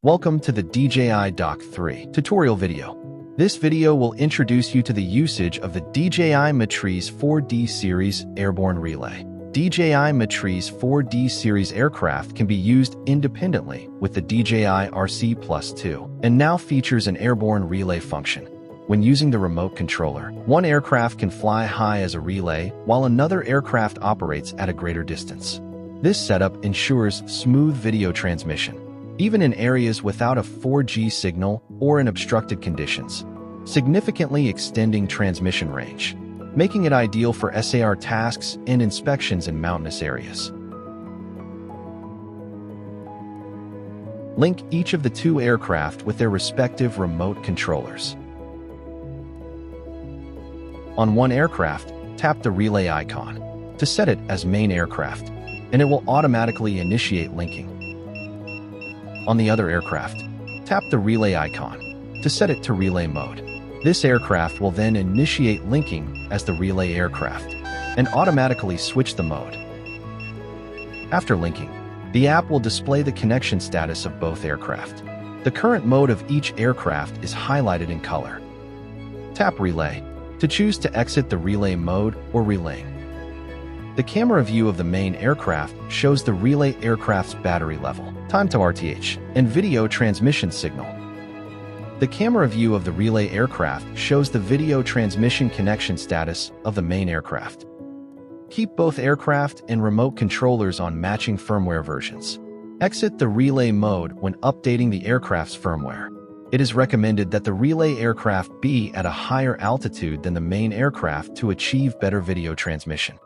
Welcome to the DJI Dock 3 tutorial video. This video will introduce you to the usage of the DJI Matrice 4D series airborne relay. DJI Matrice 4D series aircraft can be used independently with the DJI RC+2 and now features an airborne relay function. When using the remote controller, one aircraft can fly high as a relay while another aircraft operates at a greater distance. This setup ensures smooth video transmission, even in areas without a 4G signal or in obstructed conditions, significantly extending transmission range, making it ideal for SAR tasks and inspections in mountainous areas. Link each of the two aircraft with their respective remote controllers. On one aircraft, tap the relay icon to set it as main aircraft, and it will automatically initiate linking. On the other aircraft, tap the relay icon to set it to relay mode. This aircraft will then initiate linking as the relay aircraft and automatically switch the mode. After linking, the app will display the connection status of both aircraft. The current mode of each aircraft is highlighted in color. Tap Relay to choose to exit the relay mode or relaying. The camera view of the main aircraft shows the relay aircraft's battery level, time to RTH, and video transmission signal. The camera view of the relay aircraft shows the video transmission connection status of the main aircraft. Keep both aircraft and remote controllers on matching firmware versions. Exit the relay mode when updating the aircraft's firmware. It is recommended that the relay aircraft be at a higher altitude than the main aircraft to achieve better video transmission.